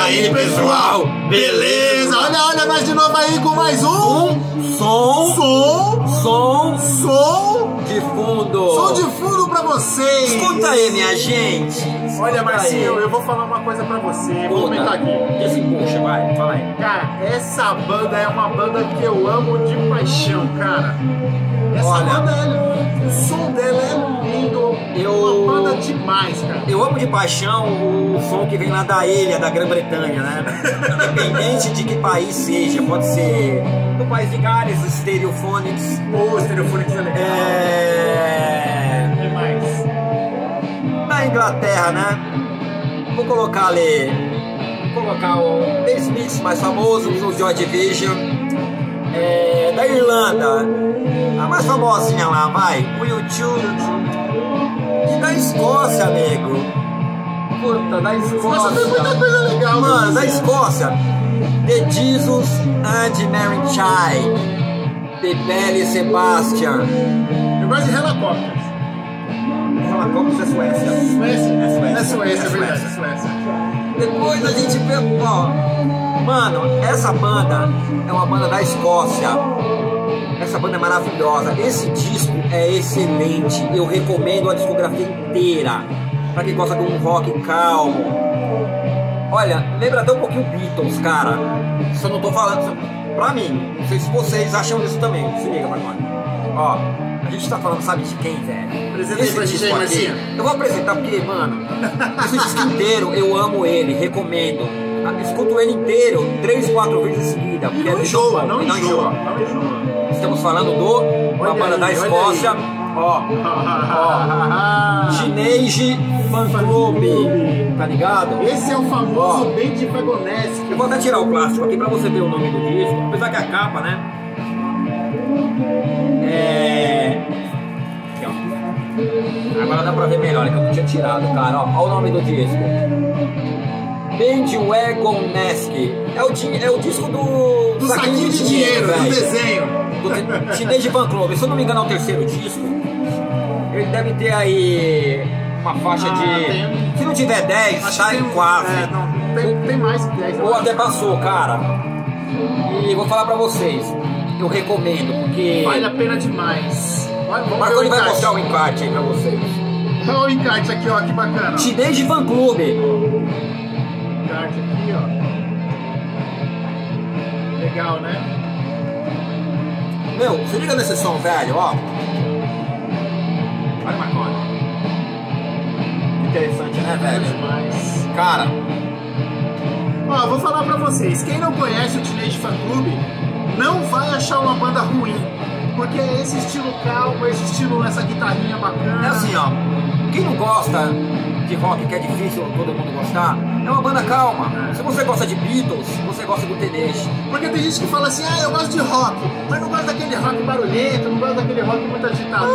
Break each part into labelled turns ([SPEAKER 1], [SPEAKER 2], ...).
[SPEAKER 1] aí, pessoal? Beleza?
[SPEAKER 2] Olha nós de novo aí com mais
[SPEAKER 1] som de fundo.
[SPEAKER 2] Som de fundo pra vocês.
[SPEAKER 1] Escuta aí, minha gente.
[SPEAKER 2] Olha, Marcinho, eu vou falar uma coisa pra você. Vou comentar aqui.
[SPEAKER 1] Desembucha, vai, fala aí.
[SPEAKER 2] Cara, essa banda é uma banda que eu amo de paixão, cara. Essa banda é linda. O som dela é lindo. Uma banda demais, cara.
[SPEAKER 1] Eu amo de paixão o som que vem lá da ilha, da Grã-Bretanha, né? Independente de que país seja, pode ser do país de Gales, o Stereophonics.
[SPEAKER 2] O Stereophonics é legal. Demais.
[SPEAKER 1] Da Inglaterra, né? Vou colocar ali. Vou colocar o The Smiths mais famoso, o Joy Division. Da Irlanda, a mais famosinha lá, vai, o U2. E da Escócia, amigo. Puta, da Escócia.
[SPEAKER 2] Tem muita coisa legal.
[SPEAKER 1] Mano, da Escócia. The Jesus and Mary Child. The Belle Sebastian.
[SPEAKER 2] Eu gosto de Helicopters.
[SPEAKER 1] Helicopters é Suécia.
[SPEAKER 2] É Suécia, é verdade, Suécia.
[SPEAKER 1] Depois a gente vê, ó. Mano, essa banda é uma banda da Escócia. Essa banda é maravilhosa. Esse disco é excelente. Eu recomendo a discografia inteira. Pra quem gosta de um rock calmo. Olha, lembra até um pouquinho Beatles, cara. Isso eu não tô falando. Pra mim, não sei se vocês acham isso também. Se liga, Marconi. Ó, a gente tá falando, sabe de quem, velho?
[SPEAKER 2] Apresenta aí pra gente aí, Marcinho.
[SPEAKER 1] Eu vou apresentar porque, mano, esse disco inteiro eu amo ele, recomendo. Escuto ele inteiro 3, 4 vezes em seguida. Porque
[SPEAKER 2] não enjoa, não enjoa.
[SPEAKER 1] Estamos falando uma banda da Escócia. Ó. Teenage Fan Club. Tá ligado?
[SPEAKER 2] Esse é o famoso Benji Fagoneschi.
[SPEAKER 1] Eu vou até tirar o plástico aqui pra você ver o nome do disco. Apesar que a capa, né? Aqui, ó. Agora dá pra ver melhor, que eu não tinha tirado, cara. Ó o nome do disco. Benji Wagoneschi. É o disco do
[SPEAKER 2] saquinho de dinheiro, do desenho.
[SPEAKER 1] Do Teenage Fan Club. Se eu não me engano, é o terceiro disco. Ele deve ter aí uma faixa de... Se não tiver 10, tá em quase.
[SPEAKER 2] Tem mais que 10.
[SPEAKER 1] Ou até passou, cara. E vou falar pra vocês. Eu recomendo, porque...
[SPEAKER 2] Vale a pena demais.
[SPEAKER 1] Marconi vai mostrar o encarte aí pra vocês.
[SPEAKER 2] Olha o encarte aqui, ó, que bacana.
[SPEAKER 1] Teenage Fan Club.
[SPEAKER 2] Encarte aqui, ó. Legal, né?
[SPEAKER 1] Meu, se liga nesse som, velho, ó. Olha, Marconi. Interessante, né, velho?
[SPEAKER 2] Demais.
[SPEAKER 1] Cara.
[SPEAKER 2] Ó, vou falar pra vocês. Quem não conhece o Teenage Fan Club não vai achar uma banda ruim. Porque é esse estilo calmo, esse estilo, essa guitarrinha bacana.
[SPEAKER 1] É assim, ó. Quem não gosta de rock, que é difícil todo mundo gostar, é uma banda calma. Se você gosta de Beatles, você gosta do Teenage.
[SPEAKER 2] Porque tem gente que fala assim, eu gosto de rock, mas não gosto daquele rock barulhento, não gosto daquele rock muito agitado.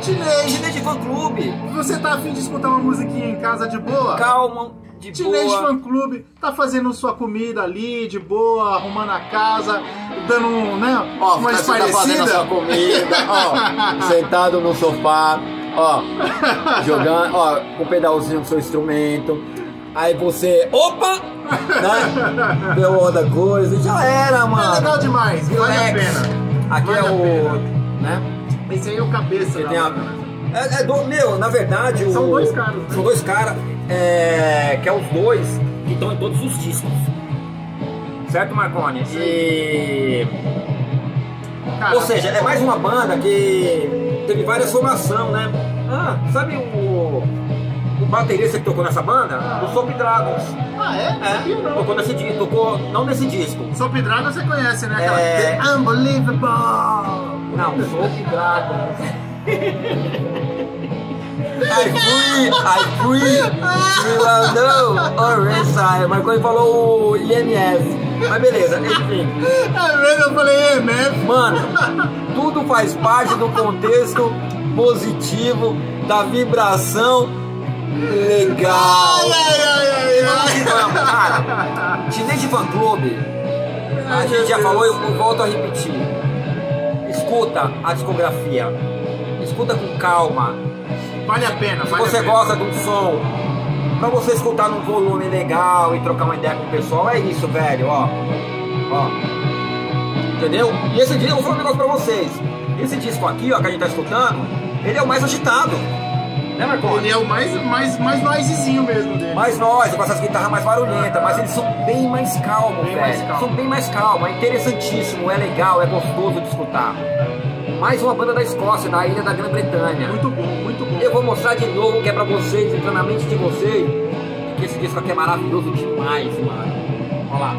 [SPEAKER 1] Teenage Fan Club.
[SPEAKER 2] Você tá afim de escutar uma musiquinha em casa de boa?
[SPEAKER 1] Calma, de
[SPEAKER 2] Teenage
[SPEAKER 1] boa.
[SPEAKER 2] Fan Club tá fazendo sua comida ali, de boa, arrumando a casa, dando uma esparecida.
[SPEAKER 1] Tá fazendo a sua comida, ó, sentado no sofá, ó, jogando, ó, com o pedalzinho do seu instrumento. Aí você, opa, né? Deu outra coisa, já era, mano.
[SPEAKER 2] É legal demais, vale a pena.
[SPEAKER 1] Aqui
[SPEAKER 2] vale
[SPEAKER 1] é o, né?
[SPEAKER 2] Esse aí é o cabeça.
[SPEAKER 1] Meu, na verdade,
[SPEAKER 2] são dois caras. Né?
[SPEAKER 1] São dois caras, que é os dois que estão em todos os discos. Certo, Marconi? Ou seja, é mais uma banda que teve várias formações, né? Sabe o baterista que tocou nessa banda? Do Soap Dragons. Tocou nesse disco, não nesse disco.
[SPEAKER 2] Soap Dragons você conhece, né? Aquela The Unbelievable.
[SPEAKER 1] Não, Soap Dragons. I free, o Marconi falou o IMF. Mas beleza, enfim.
[SPEAKER 2] É mesmo, eu falei IMF.
[SPEAKER 1] Mano, tudo faz parte do contexto positivo, da vibração legal. Cara, Teenage Fan Club, a gente já falou, eu volto a repetir. Escuta a discografia. Escuta com calma.
[SPEAKER 2] Vale a pena,
[SPEAKER 1] Se você gosta de um som Pra você escutar num volume legal e trocar uma ideia com o pessoal, é isso, velho, ó. Entendeu? E esse disco, eu vou falar um negócio pra vocês. Esse disco aqui, ó, que a gente tá escutando, ele é o mais agitado. Né, Marconi?
[SPEAKER 2] Ele é o mais noisezinho mesmo dele.
[SPEAKER 1] Mais noise, com essas guitarras mais barulhentas, mas eles são bem mais calmos, velho. São bem mais calmos, é interessantíssimo, é legal, é gostoso de escutar. Mais uma banda da Escócia, da ilha da Grã-Bretanha.
[SPEAKER 2] Muito bom, muito bom.
[SPEAKER 1] Eu vou mostrar de novo que é pra vocês, entrar na mente de vocês, que esse disco aqui é maravilhoso demais, mano. Olha lá.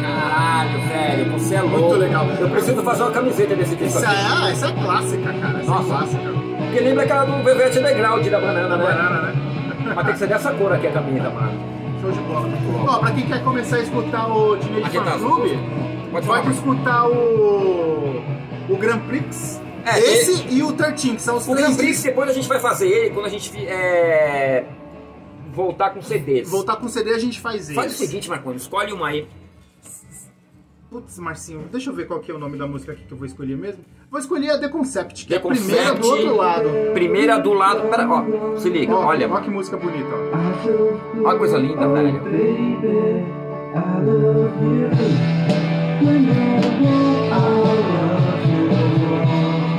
[SPEAKER 1] Caralho, velho, você é louco.
[SPEAKER 2] Muito legal.
[SPEAKER 1] Eu preciso fazer uma camiseta desse disco aqui.
[SPEAKER 2] Essa é clássica, cara. Essa é clássica.
[SPEAKER 1] Porque lembra aquela do Velvet Underground da banana, né?
[SPEAKER 2] Banana, né?
[SPEAKER 1] Mas tem que ser dessa cor aqui a camisa, mano.
[SPEAKER 2] Show de bola. Ó, pra quem quer começar a escutar o Teenage Fan Club, pode escutar o Grand Prix. Esse e o 13, que são os três.
[SPEAKER 1] O Grand Prix depois a gente vai fazer ele quando a gente voltar com CDs.
[SPEAKER 2] Voltar com CD a gente faz ele.
[SPEAKER 1] Faz o seguinte, Marconi, escolhe uma aí.
[SPEAKER 2] Putz, Marcinho, deixa eu ver qual que é o nome da música aqui que eu vou escolher mesmo. Vou escolher a The Concept, que é a primeira do outro lado.
[SPEAKER 1] Primeira do lado. Pera, ó, se liga, olha.
[SPEAKER 2] Olha que música bonita, ó.
[SPEAKER 1] Olha que coisa linda, velho.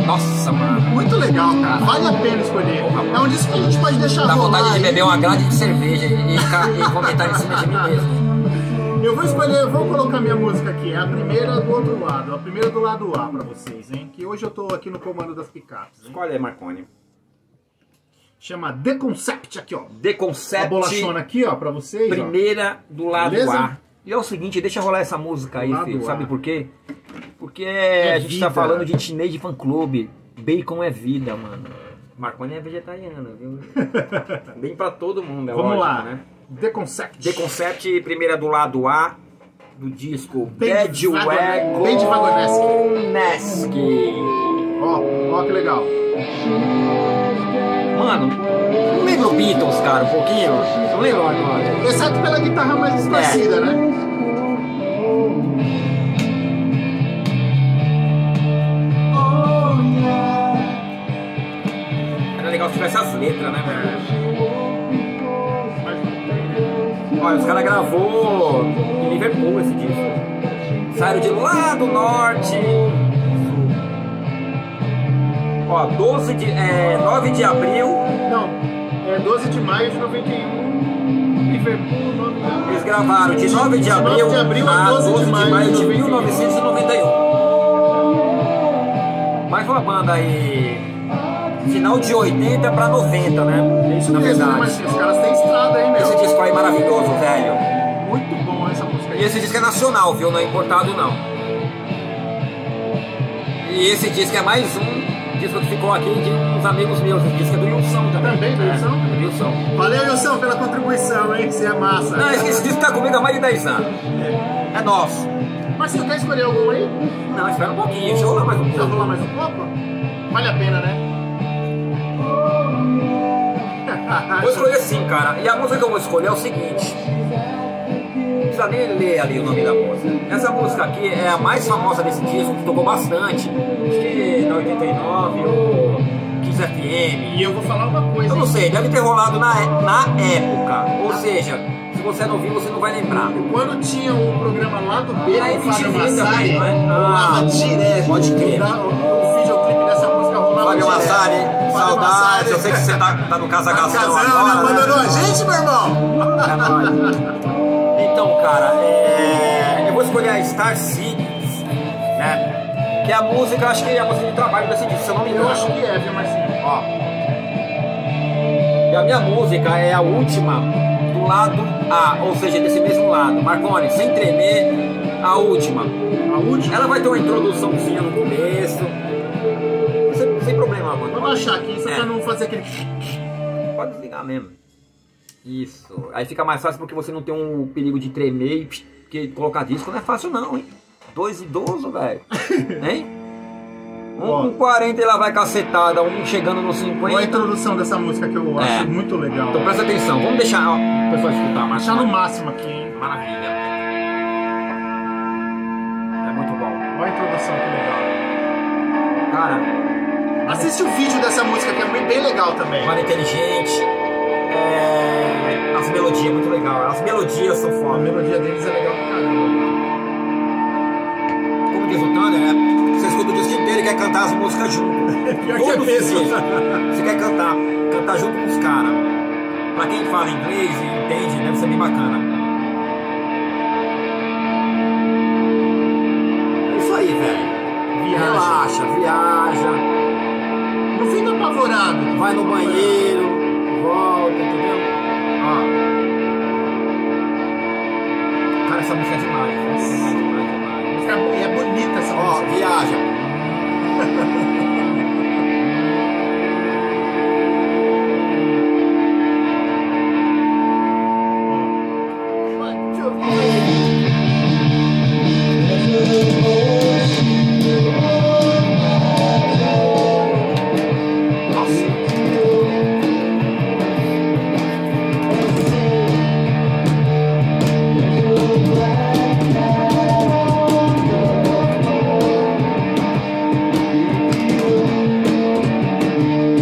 [SPEAKER 1] Nossa, mano.
[SPEAKER 2] Muito legal, cara. Vale a pena escolher. É um disco que a gente pode deixar
[SPEAKER 1] rolar. Dá vontade de
[SPEAKER 2] aí.
[SPEAKER 1] beber uma grade de cerveja e comentar em cima de mim mesmo.
[SPEAKER 2] Eu vou escolher, vou colocar minha música aqui, é a primeira do outro lado, a primeira do lado A pra vocês, hein? Que hoje eu tô aqui no comando das picapes.
[SPEAKER 1] Escolhe aí, Marconi.
[SPEAKER 2] Chama The Concept aqui, ó.
[SPEAKER 1] The Concept.
[SPEAKER 2] A bolachona aqui, ó, pra vocês.
[SPEAKER 1] Primeira do lado
[SPEAKER 2] Beleza?
[SPEAKER 1] A. E é o seguinte, deixa rolar essa música aí, filho. Sabe por quê? Porque a gente
[SPEAKER 2] vida.
[SPEAKER 1] tá falando de Teenage Fan Club. Bacon é vida, mano. Marconi é vegetariano, viu? Bem pra todo mundo, é
[SPEAKER 2] Vamos
[SPEAKER 1] lógico,
[SPEAKER 2] lá.
[SPEAKER 1] né?
[SPEAKER 2] The Concept.
[SPEAKER 1] The Concept, primeira do lado A do disco
[SPEAKER 2] Bad
[SPEAKER 1] Wagonesque.
[SPEAKER 2] Ó que legal.
[SPEAKER 1] Mano, não lembra o Beatles, cara, um pouquinho? Não lembro agora.
[SPEAKER 2] Exceto pela guitarra mais distorcida, né?
[SPEAKER 1] Era legal se tivesse as letras, né, velho? Olha, os caras gravou em Liverpool esse disco. Saíram de lá do norte. Ó, 9 de abril.
[SPEAKER 2] Não, é 12 de maio de 91. Liverpool, 9 de abril.
[SPEAKER 1] Eles gravaram de 9 de abril a 12 de maio de 1991. Mais uma banda aí. Final de 80 pra 90, né?
[SPEAKER 2] É isso
[SPEAKER 1] na
[SPEAKER 2] mesmo,
[SPEAKER 1] verdade.
[SPEAKER 2] mas os caras têm estrada aí, meu.
[SPEAKER 1] Esse disco aí é maravilhoso, velho.
[SPEAKER 2] Muito bom essa música aí.
[SPEAKER 1] E esse disco é nacional, viu? Não é importado, não. E esse disco é mais um disco que ficou aqui de uns amigos meus. Esse disco é do Wilson também.
[SPEAKER 2] Também do Wilson?
[SPEAKER 1] É, do Wilson.
[SPEAKER 2] Valeu, Wilson, pela contribuição, hein? Você é massa.
[SPEAKER 1] Não, esse disco tá comigo há mais de 10 anos. É nosso.
[SPEAKER 2] Mas você quer escolher algum aí?
[SPEAKER 1] Não, espera um pouquinho. Deixa eu rolar mais um
[SPEAKER 2] Deixa eu
[SPEAKER 1] pouco.
[SPEAKER 2] rolar mais um pouco? Vale a pena, né?
[SPEAKER 1] Vou escolher sim, cara. E a música que eu vou escolher é o seguinte. Não precisa nem ler ali o nome da música. Essa música aqui é a mais famosa desse disco, que tocou bastante. Acho que na 89 ou 15 FM.
[SPEAKER 2] E eu vou falar uma coisa.
[SPEAKER 1] Eu não sei, deve ter rolado na época. Ou seja, se você não viu, você não vai lembrar.
[SPEAKER 2] Quando tinha o programa lá do B,
[SPEAKER 1] Era
[SPEAKER 2] o Fábio
[SPEAKER 1] MTV
[SPEAKER 2] Massari,
[SPEAKER 1] também, não é?
[SPEAKER 2] rolava direto.
[SPEAKER 1] Pode crer.
[SPEAKER 2] O videoclipe dessa música rolava
[SPEAKER 1] Fábio
[SPEAKER 2] direto.
[SPEAKER 1] Massari,
[SPEAKER 2] Fábio
[SPEAKER 1] saudades.
[SPEAKER 2] Massari.
[SPEAKER 1] Eu sei que você tá no Casagação
[SPEAKER 2] Casão,
[SPEAKER 1] agora,
[SPEAKER 2] né? Abandonou
[SPEAKER 1] né?
[SPEAKER 2] a gente, meu irmão?
[SPEAKER 1] É nóis. Então, cara, eu vou escolher a Star Cities, né? Que é a música, acho que é a música de trabalho desse disco, se eu não me engano.
[SPEAKER 2] Eu acho que é, viu, Marcinho?
[SPEAKER 1] Ó. E a minha música é a última do lado A, ou seja, desse mesmo lado. Marconi, sem tremer, a última.
[SPEAKER 2] A última?
[SPEAKER 1] Ela vai ter uma introduçãozinha no começo. Sem problema, mano.
[SPEAKER 2] Vamos achar aqui, só pra não fazer aquele...
[SPEAKER 1] Pode desligar mesmo. Isso. Aí fica mais fácil porque você não tem um perigo de tremer. Porque colocar disco não é fácil não, hein? 2 idosos, velho. Hein? Um com 40 e lá vai cacetada, um chegando nos 50.
[SPEAKER 2] Olha a introdução dessa música que eu acho muito legal.
[SPEAKER 1] Então presta atenção, vamos deixar ó, o pessoal escutar mais.
[SPEAKER 2] Achar no máximo aqui, hein?
[SPEAKER 1] Maravilha. É muito bom.
[SPEAKER 2] Olha a introdução que legal.
[SPEAKER 1] Cara,
[SPEAKER 2] Assiste o vídeo dessa música que é bem legal também.
[SPEAKER 1] banda inteligente. as melodias, muito legal. As melodias são
[SPEAKER 2] A
[SPEAKER 1] foda.
[SPEAKER 2] melodia deles é legal pra caramba.
[SPEAKER 1] Como diz o Thunder, né? Você escuta o disco inteiro e quer cantar as músicas junto.
[SPEAKER 2] Pior que é
[SPEAKER 1] Todos os
[SPEAKER 2] mesmo.
[SPEAKER 1] dias. Você quer cantar junto com os caras. Pra quem fala inglês e entende, deve ser bem bacana. É isso aí, velho.
[SPEAKER 2] Viaja.
[SPEAKER 1] Relaxa, viaja,
[SPEAKER 2] Não fica apavorado.
[SPEAKER 1] vai no banheiro, volta, entendeu? Ó. Cara, essa música é demais. Demais.
[SPEAKER 2] É bonita essa
[SPEAKER 1] Ó,
[SPEAKER 2] música.
[SPEAKER 1] viaja.
[SPEAKER 2] Deixa eu ver.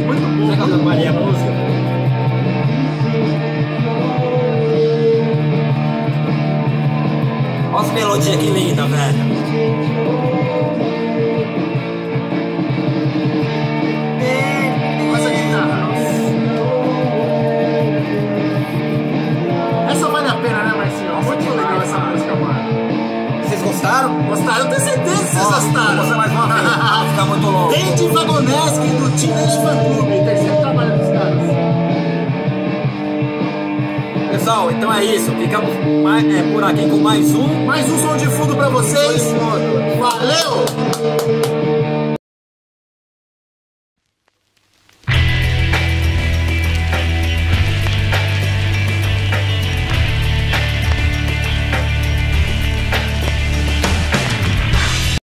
[SPEAKER 2] Muito bom.
[SPEAKER 1] Você acompanha a música? Olha as melodias que linda, velho.
[SPEAKER 2] Essa guitarra. Essa vale a pena, né, Marcinho? Muito legal essa música, mano.
[SPEAKER 1] Vocês gostaram?
[SPEAKER 2] Gostaram? Eu tenho certeza que vocês
[SPEAKER 1] Ó,
[SPEAKER 2] gostaram.
[SPEAKER 1] vou fazer mais uma vez, pra não ficar muito longo.
[SPEAKER 2] Dave Vagoneski do Teenage Fan Club, terceiro trabalho dos caras.
[SPEAKER 1] Pessoal, então é isso. Ficamos por aqui com mais um.
[SPEAKER 2] Mais um som de fundo pra vocês. Valeu!